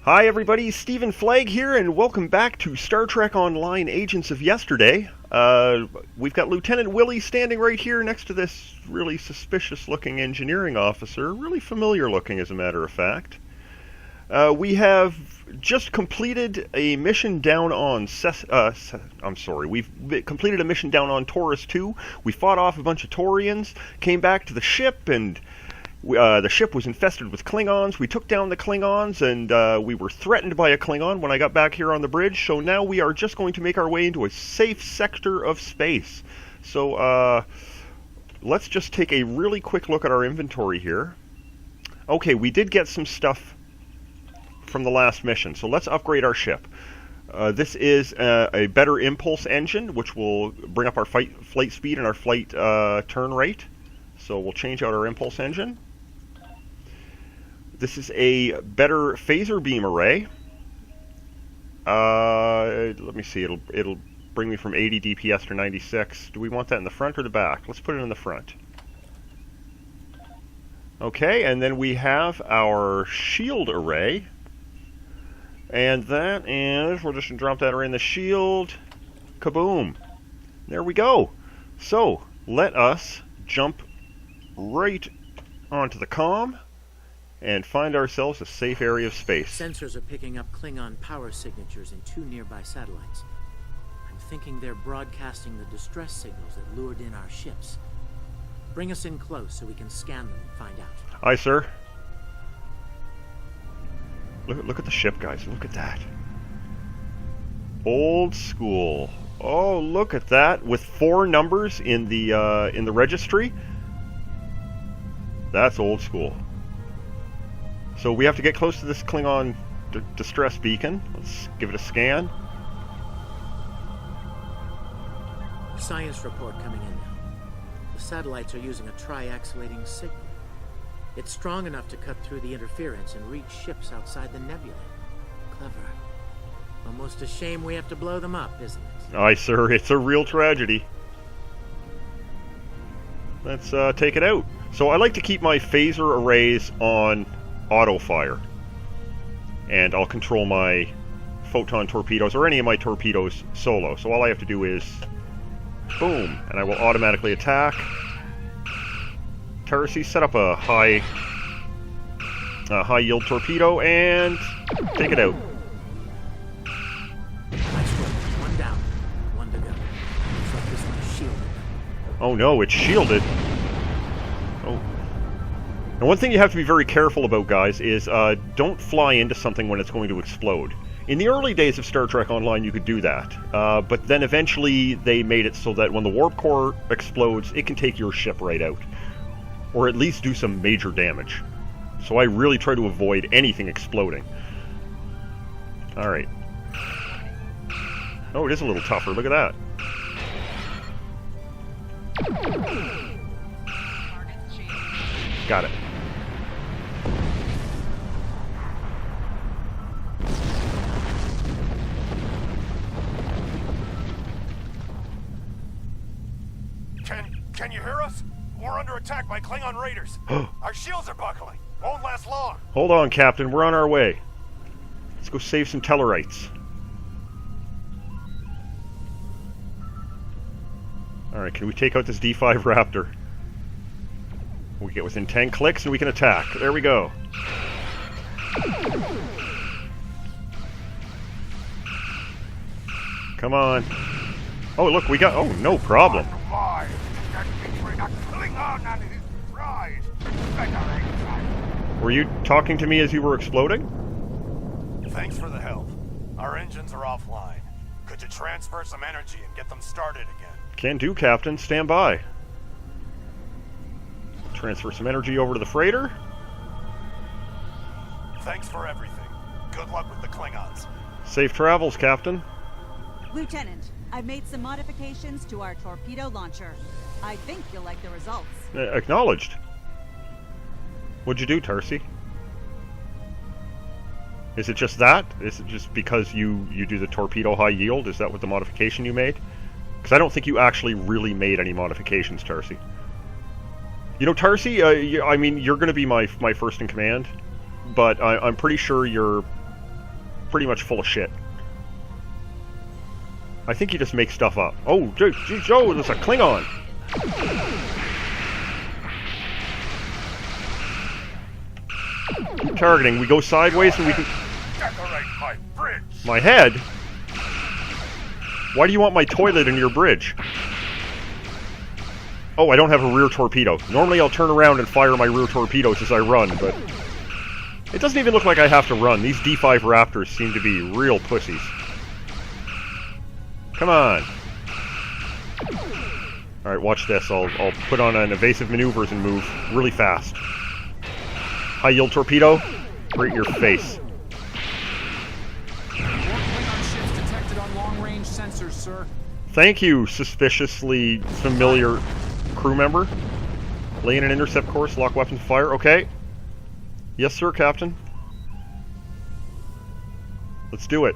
Hi everybody, StephenFlagg here, and welcome back to Star Trek Online Agents of Yesterday. We've got Lieutenant Wille standing right here next to this really suspicious-looking engineering officer. Really familiar-looking, as a matter of fact. We have just completed a mission down on we've completed a mission down on Taurus II. We fought off a bunch of Taurians, came back to the ship, and the ship was infested with Klingons. We took down the Klingons, and we were threatened by a Klingon when I got back here on the bridge. So now we are just going to make our way into a safe sector of space. So let's just take a really quick look at our inventory here. Okay, we did get some stuff from the last mission, so let's upgrade our ship. This is a better impulse engine, which will bring up our flight speed and our flight turn rate. So we'll change out our impulse engine. This is a better phaser beam array. Let me see, it'll bring me from 80 DPS to 96. Do we want that in the front or the back? Let's put it in the front. Okay, and then we have our shield array. And that is, we're just going to drop that array in the shield. Kaboom. There we go. So, let us jump right onto the comm and find ourselves a safe area of space. Sensors are picking up Klingon power signatures in 2 nearby satellites. I'm thinking they're broadcasting the distress signals that lured in our ships. Bring us in close so we can scan them and find out. Aye, sir. Look at the ship, guys. Look at that. Old school. Oh, look at that, with 4 numbers in the registry. That's old school. So we have to get close to this Klingon distress beacon. Let's give it a scan. Science report coming in now. The satellites are using a triaxulating signal. It's strong enough to cut through the interference and reach ships outside the nebula. Clever. Almost a shame we have to blow them up, isn't it? Aye, sir. It's a real tragedy. Let's take it out. So I like to keep my phaser arrays on auto fire, and I'll control my photon torpedoes or any of my torpedoes solo. So all I have to do is boom, and I will automatically attack. Taurus II, set up a high yield torpedo and take it out. Nice work. 1 down, 1 to go. Looks like this one's shielded. Oh no, it's shielded. Oh. And one thing you have to be very careful about, guys, is don't fly into something when it's going to explode. In the early days of Star Trek Online, you could do that. But then eventually they made it so that when the warp core explodes, it can take your ship right out. Or at least do some major damage. So I really try to avoid anything exploding. Alright. Oh, it is a little tougher. Look at that. Got it. Can you hear us? We're under attack by Klingon raiders. Our shields are buckling. Won't last long. Hold on, Captain. We're on our way. Let's go save some Tellarites. Alright, can we take out this D5 Raptor? We get within 10 clicks and we can attack. There we go. Come on. Oh, look, we got... Oh, no problem. Were you talking to me as you were exploding? Thanks for the help. Our engines are offline. Could you transfer some energy and get them started again? Can do, Captain. Stand by. Transfer some energy over to the freighter. Thanks for everything. Good luck with the Klingons. Safe travels, Captain. Lieutenant, I've made some modifications to our torpedo launcher. I think you'll like the results. Acknowledged. What'd you do, Taurus? Is it just that? Is it just because you do the torpedo high yield? Is that what the modification you made? Because I don't think you actually really made any modifications, Taurus. You know, Taurus, I mean, you're going to be my first in command, but I'm pretty sure your pretty much full of shit. I think you just make stuff up. Oh, geez, oh, there's a Klingon! Keep targeting. We go sideways and we can... Decorate my bridge! My head? Why do you want my toilet in your bridge? Oh, I don't have a rear torpedo. Normally I'll turn around and fire my rear torpedoes as I run, but... It doesn't even look like I have to run. These D5 Raptors seem to be real pussies. Come on. Alright, watch this. I'll put on an evasive maneuvers and move really fast. High yield torpedo, right in your face. Klingon ships detected on long-range sensors, sir. Thank you, suspiciously familiar crew member. Lay in an intercept course, lock weapons fire. Okay. Yes, sir, Captain. Let's do it.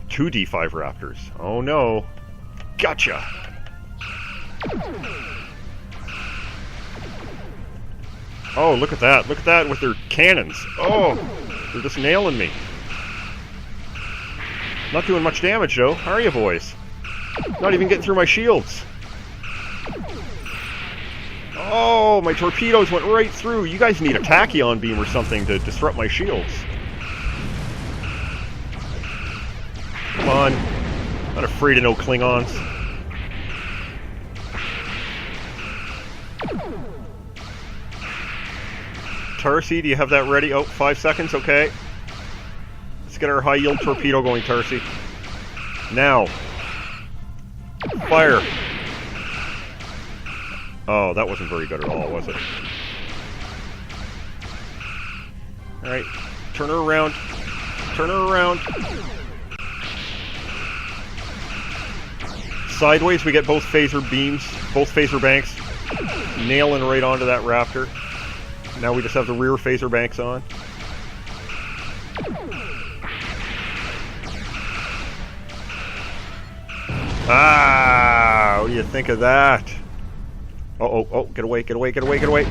2 D5 Raptors. Oh no. Gotcha! Oh, look at that. Look at that with their cannons. Oh, they're just nailing me. Not doing much damage, though. How are you, boys? Not even getting through my shields. Oh, my torpedoes went right through. You guys need a tachyon beam or something to disrupt my shields. Come on. Not afraid of no Klingons. Tarsi, do you have that ready? Oh, 5 seconds, okay. Let's get our high-yield torpedo going, Tarsi. Now. Fire. Oh, that wasn't very good at all, was it? Alright, turn her around. Turn her around. Sideways, we get both phaser beams, both phaser banks, nailing right onto that Raptor. Now we just have the rear phaser banks on. Ah, what do you think of that? Oh, get away, get away, get away, get away.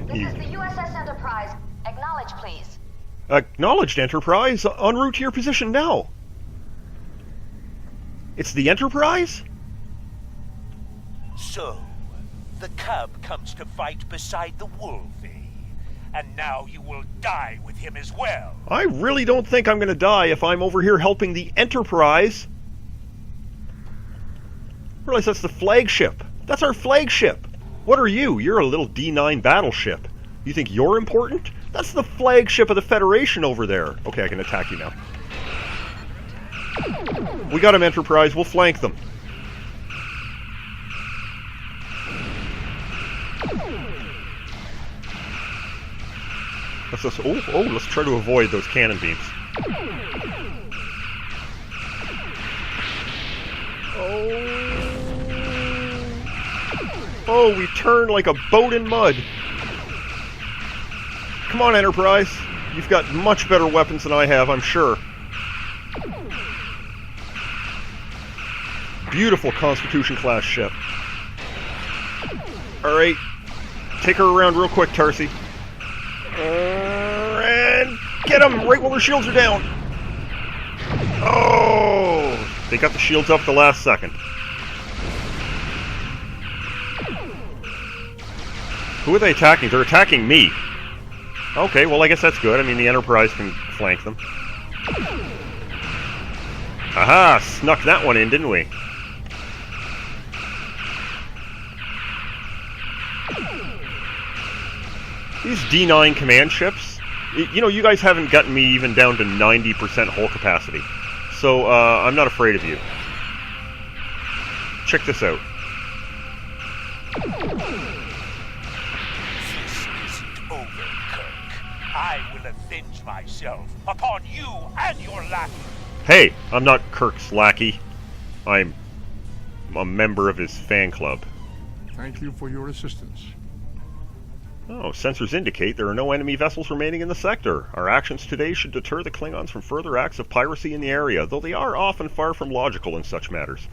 This is the USS Enterprise. Acknowledge, please. Acknowledged, Enterprise. En route to your position now. It's the Enterprise? So, the cub comes to fight beside the wolfie. And now you will die with him as well. I really don't think I'm going to die if I'm over here helping the Enterprise. I realize that's the flagship. That's our flagship. What are you? You're a little D9 battleship. You think you're important? That's the flagship of the Federation over there. Okay, I can attack you now. We got him, Enterprise. We'll flank them. Let's try to avoid those cannon beams. Oh, we turn like a boat in mud. Come on, Enterprise. You've got much better weapons than I have, I'm sure. Beautiful Constitution-class ship. Alright. Take her around real quick, Tarsi. And get them right while their shields are down. Oh! They got the shields up at the last second. Who are they attacking? They're attacking me. Okay, well I guess that's good. I mean, the Enterprise can flank them. Aha! Snuck that one in, didn't we? These D9 command ships, you know, you guys haven't gotten me even down to 90% hull capacity. So, I'm not afraid of you. Check this out. This isn't over, Kirk. I will avenge myself upon you and your lackey. Hey, I'm not Kirk's lackey. I'm a member of his fan club. Thank you for your assistance. Oh, sensors indicate there are no enemy vessels remaining in the sector. Our actions today should deter the Klingons from further acts of piracy in the area, though they are often far from logical in such matters.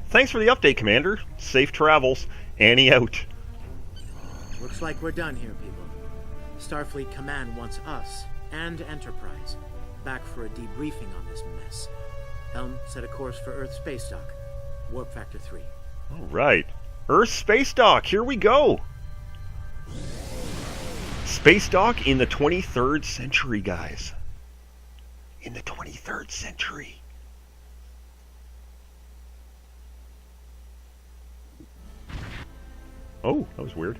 Thanks for the update, Commander. Safe travels. Annie out. Looks like we're done here, people. Starfleet Command wants us and Enterprise back for a debriefing on this mess. Helm, set a course for Earth space dock. Warp factor 3. All right. Earth space dock, here we go. Space dock in the 23rd century, guys. In the 23rd century. Oh, that was weird.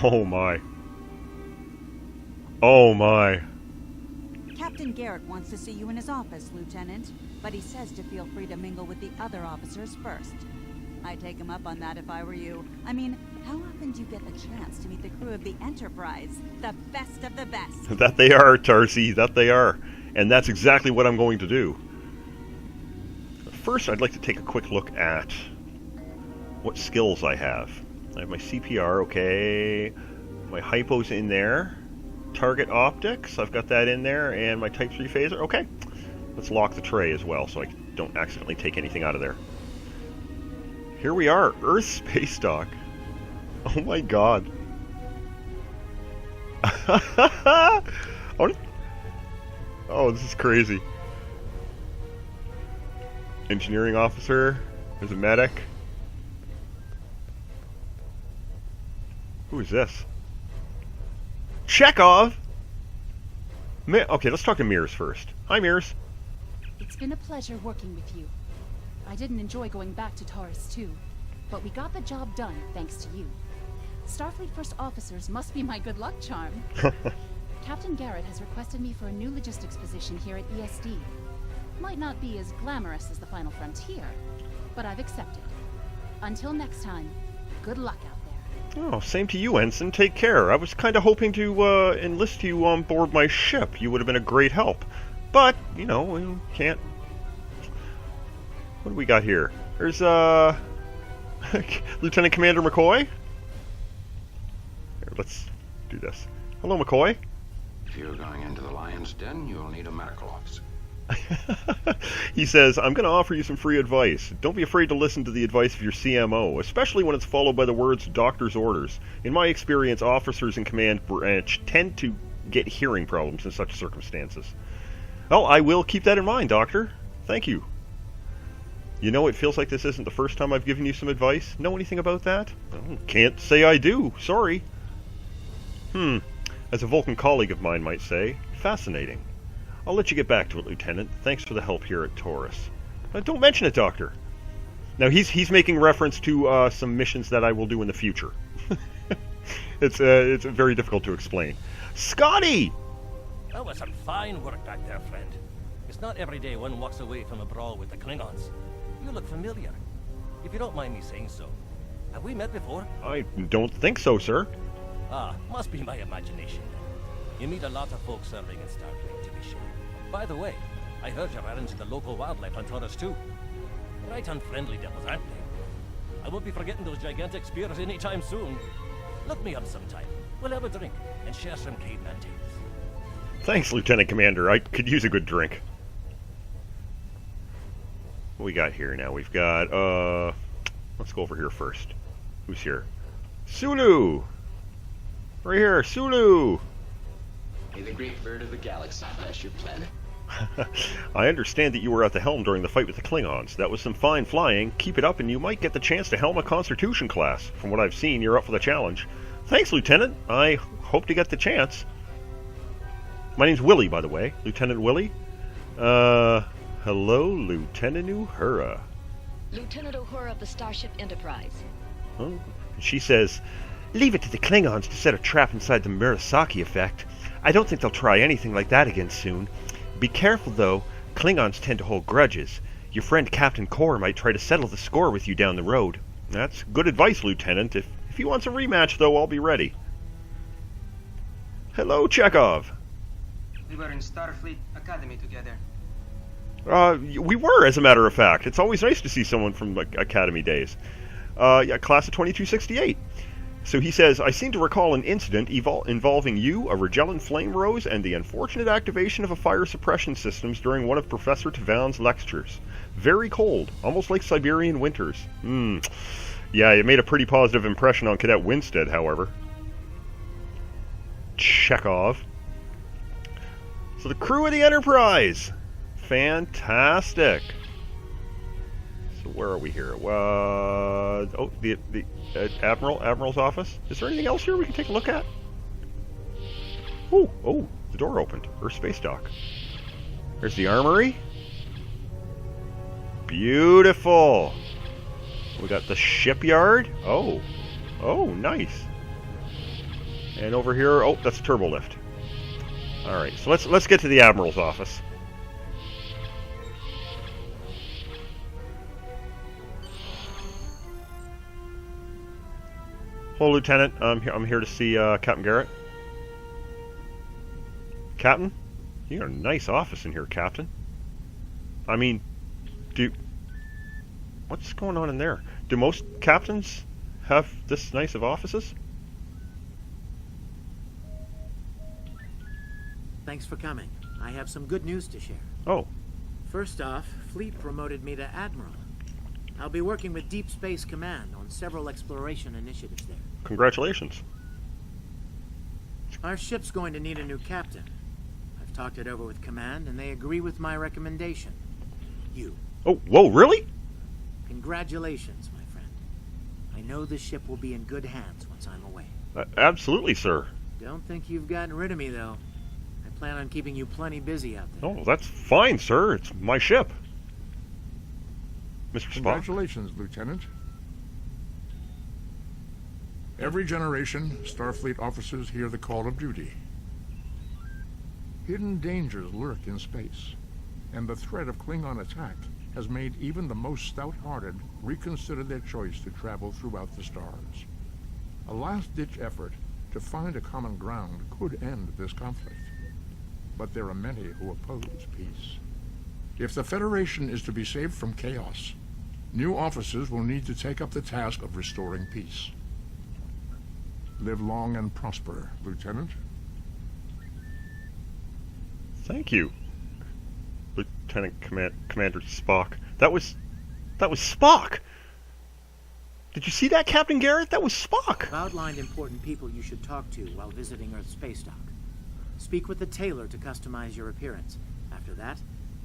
Oh my. Oh my. Captain Garrett wants to see you in his office, Lieutenant, but he says to feel free to mingle with the other officers first. I'd take him up on that if I were you. I mean, how often do you get the chance to meet the crew of the Enterprise? The best of the best. That they are, Tarsi, that they are. And that's exactly what I'm going to do. First, I'd like to take a quick look at what skills I have. I have my CPR, okay. My hypo's in there. Target optics, I've got that in there. And my Type 3 phaser, okay. Let's lock the tray as well so I don't accidentally take anything out of there. Here we are, Earth space dock. Oh my god. Oh, this is crazy. Engineering officer. There's a medic. Who is this? Chekhov! Okay, let's talk to Mears first. Hi, Mears. It's been a pleasure working with you. I didn't enjoy going back to Taurus II, but we got the job done thanks to you. Starfleet First Officers must be my good luck charm. Captain Garrett has requested me for a new logistics position here at ESD. Might not be as glamorous as the Final Frontier, but I've accepted. Until next time, good luck out there. Oh, same to you, Ensign. Take care. I was kind of hoping to enlist you on board my ship. You would have been a great help. But, you know, we can't... What do we got here? There's, Lieutenant Commander McCoy? Here, let's do this. Hello, McCoy. If you're going into the lion's den, you'll need a medical officer. He says, I'm going to offer you some free advice. Don't be afraid to listen to the advice of your CMO, especially when it's followed by the words doctor's orders. In my experience, officers in command branch tend to get hearing problems in such circumstances. Well, I will keep that in mind, Doctor. Thank you. You know, it feels like this isn't the first time I've given you some advice. Know anything about that? Well, can't say I do. Sorry. As a Vulcan colleague of mine might say, fascinating. I'll let you get back to it, Lieutenant. Thanks for the help here at Taurus. Don't mention it, Doctor. Now, he's making reference to some missions that I will do in the future. It's very difficult to explain. Scotty! That was some fine work back there, friend. It's not every day one walks away from a brawl with the Klingons. You look familiar. If you don't mind me saying so. Have we met before? I don't think so, sir. Ah, must be my imagination then. You meet a lot of folks serving in Starfleet, to be sure. By the way, I heard you ran into the local wildlife on Taurus II. Right unfriendly devils, aren't they? I won't be forgetting those gigantic spears anytime soon. Look me up sometime. We'll have a drink and share some caveman tales. Thanks, Lieutenant Commander. I could use a good drink. What we got here now? We've got, let's go over here first. Who's here? Sulu! Right here, Sulu! May the great bird of the galaxy bless your planet. I understand that you were at the helm during the fight with the Klingons. That was some fine flying. Keep it up and you might get the chance to helm a Constitution class. From what I've seen, you're up for the challenge. Thanks, Lieutenant. I hope to get the chance. My name's Willie, by the way. Lieutenant Willie. Hello, Lieutenant Uhura. Lieutenant Uhura of the Starship Enterprise. Oh, she says, leave it to the Klingons to set a trap inside the Murasaki effect. I don't think they'll try anything like that again soon. Be careful, though. Klingons tend to hold grudges. Your friend Captain Kor might try to settle the score with you down the road. That's good advice, Lieutenant. If he wants a rematch, though, I'll be ready. Hello, Chekhov. We were in Starfleet Academy together. We were, as a matter of fact. It's always nice to see someone from like, Academy days. Yeah, class of 2268. So he says, I seem to recall an incident involving you, a Regellan flame rose, and the unfortunate activation of a fire suppression systems during one of Professor Tavan's lectures. Very cold, almost like Siberian winters. Yeah, it made a pretty positive impression on Cadet Winstead, however. Chekhov. So the crew of the Enterprise! Fantastic! So where are we here? Oh, the Admiral's office? Is there anything else here we can take a look at? Oh, the door opened. Earth Space Dock. There's the armory. Beautiful! We got the shipyard. Oh, nice. And over here, oh, that's a turbo lift. All right, so let's get to the Admiral's office. Hello, Lieutenant. I'm here to see Captain Garrett. Captain, you got a nice office in here, Captain. I mean, what's going on in there? Do most captains have this nice of offices? Thanks for coming. I have some good news to share. Oh. First off, Fleet promoted me to Admiral. I'll be working with Deep Space Command on several exploration initiatives there. Congratulations. Our ship's going to need a new captain. I've talked it over with Command, and they agree with my recommendation. You. Oh, whoa, really? Congratulations, my friend. I know the ship will be in good hands once I'm away. Absolutely, sir. Don't think you've gotten rid of me, though. I plan on keeping you plenty busy out there. Oh, that's fine, sir. It's my ship. Mr. Spock. Congratulations, Lieutenant. Every generation, Starfleet officers hear the call of duty. Hidden dangers lurk in space, and the threat of Klingon attack has made even the most stout-hearted reconsider their choice to travel throughout the stars. A last-ditch effort to find a common ground could end this conflict, but there are many who oppose peace. If the Federation is to be saved from chaos, new officers will need to take up the task of restoring peace. Live long and prosper, Lieutenant. Thank you, Lieutenant Commander Spock. That was Spock. Did you see that, Captain Garrett? That was Spock. I've outlined important people you should talk to while visiting Earth Space Dock. Speak with the tailor to customize your appearance. After that,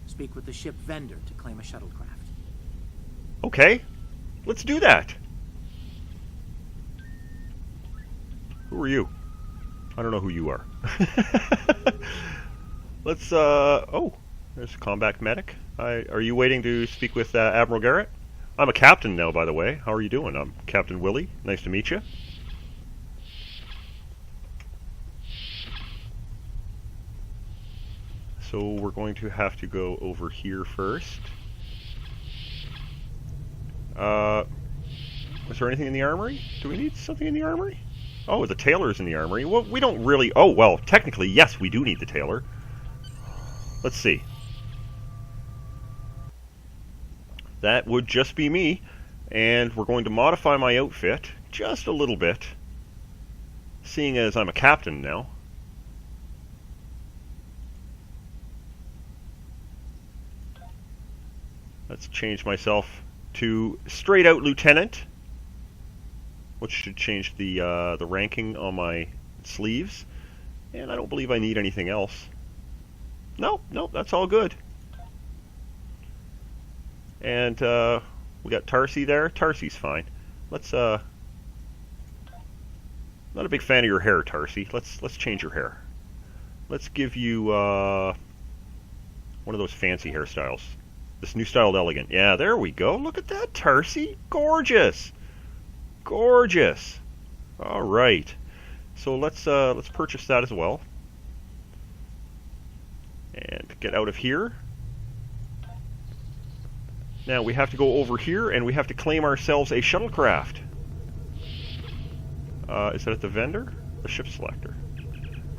speak with the ship vendor to claim a shuttlecraft. Okay, let's do that. Who are you? I don't know who you are. Let's, oh, there's a combat medic. Are you waiting to speak with Admiral Garrett? I'm a captain now, by the way. How are you doing? I'm Captain Wille. Nice to meet you. So we're going to have to go over here first. Is there anything in the armory? Do we need something in the armory? Oh, the tailor's in the armory. Well, we don't really... Oh, well, technically, yes, we do need the tailor. Let's see. That would just be me. And we're going to modify my outfit just a little bit, seeing as I'm a captain now. Let's change myself to straight out lieutenant, which should change the ranking on my sleeves. And I don't believe I need anything else. Nope, that's all good. And we got Tarsi there. Tarsi's fine. Let's not a big fan of your hair, Tarsi. Let's change your hair. Let's give you one of those fancy hairstyles. This new styled elegant. Yeah, there we go. Look at that, Tarsi. Gorgeous. Gorgeous. All right. So let's purchase that as well. And get out of here. Now we have to go over here and we have to claim ourselves a shuttlecraft. Is that at the vendor? The ship selector.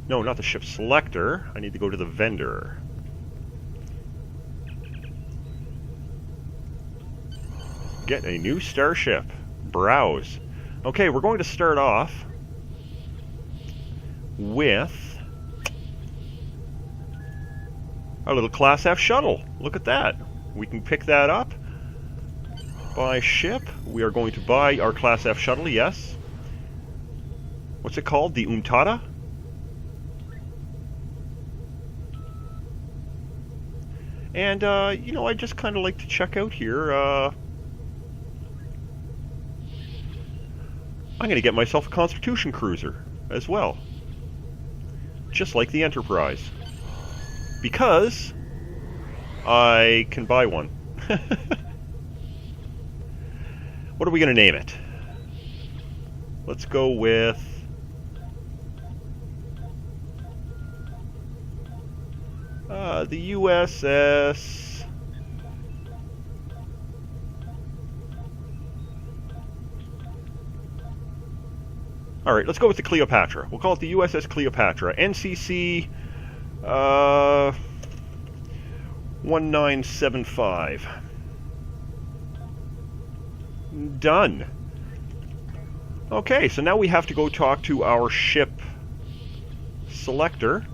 No, not the ship selector. I need to go to the vendor. Get a new starship. Browse. Okay, we're going to start off with our little Class F shuttle. Look at that. We can pick that up. Buy ship. We are going to buy our Class F shuttle, yes. What's it called? The Umtada? And, you know, I just kind of like to check out here. I'm going to get myself a Constitution cruiser as well. Just like the Enterprise. Because I can buy one. What are we going to name it? Let's go with... the USS... Alright, let's go with the Cleopatra. We'll call it the USS Cleopatra. NCC 1975. Done. Okay, so now we have to go talk to our ship selector.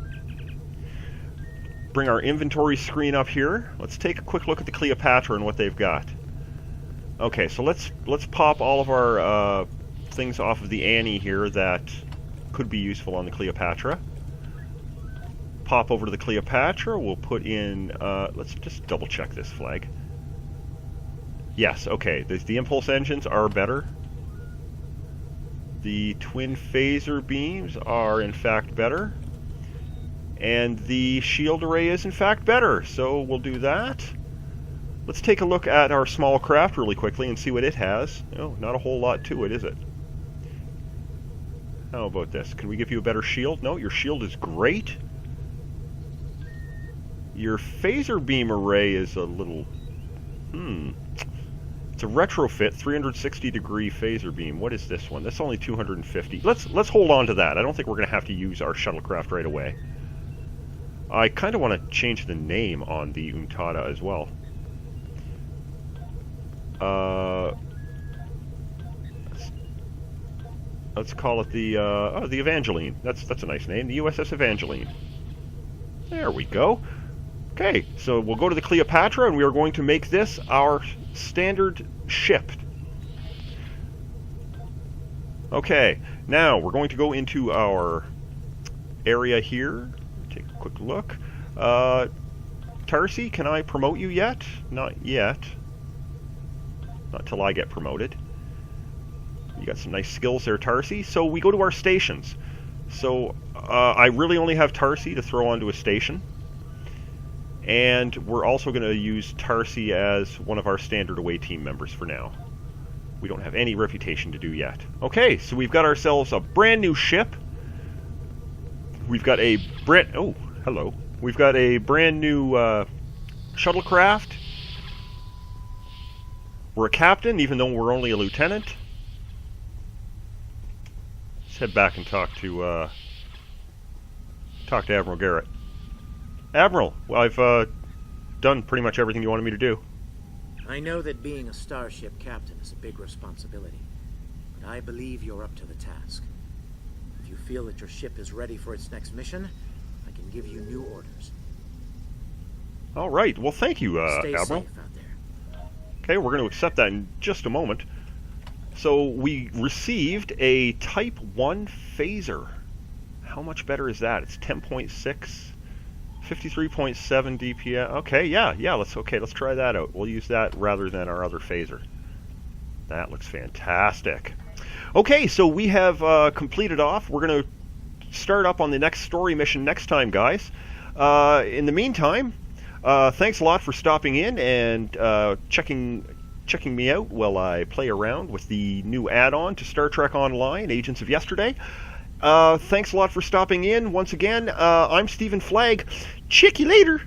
Bring our inventory screen up here. Let's take a quick look at the Cleopatra and what they've got. Okay, so let's pop all of our things off of the Annie here that could be useful on the Cleopatra. Pop over to the Cleopatra. We'll put in... let's just double check this flag. Yes, okay. The impulse engines are better. The twin phaser beams are in fact better. And the shield array is in fact better. So we'll do that. Let's take a look at our small craft really quickly and see what it has. Oh, not a whole lot to it, is it? How about this? Can we give you a better shield? No, your shield is great. Your phaser beam array is a little... It's a retrofit 360 degree phaser beam. What is this one? That's only 250. Let's hold on to that. I don't think we're going to have to use our shuttlecraft right away. I kind of want to change the name on the Umtada as well. Let's call it the the Evangeline. That's a nice name. The USS Evangeline. There we go. Okay, so we'll go to the Cleopatra, and we are going to make this our standard ship. Okay, now we're going to go into our area here. Take a quick look. Tarsi, can I promote you yet? Not yet. Not till I get promoted. You got some nice skills there, Tarsi. So we go to our stations. So I really only have Tarsi to throw onto a station. And we're also going to use Tarsi as one of our standard away team members for now. We don't have any reputation to do yet. Okay, so we've got ourselves a brand new ship. We've got a oh, hello. We've got a brand new shuttlecraft. We're a captain, even though we're only a lieutenant. Let's head back and talk to Admiral Garrett. Admiral, I've done pretty much everything you wanted me to do. I know that being a starship captain is a big responsibility, but I believe you're up to the task. If you feel that your ship is ready for its next mission, I can give you new orders. All right. Well, thank you, Stay Admiral. safe out there. Okay, we're going to accept that in just a moment. So we received a Type 1 phaser. How much better is that? It's 10.6, 53.7 DPM. Okay, yeah. Let's try that out. We'll use that rather than our other phaser. That looks fantastic. Okay, so we have completed off. We're going to start up on the next story mission next time, guys. In the meantime, thanks a lot for stopping in and checking me out while I play around with the new add-on to Star Trek Online, Agents of Yesterday. Thanks a lot for stopping in. Once again, I'm StephenFlagg. Check you later.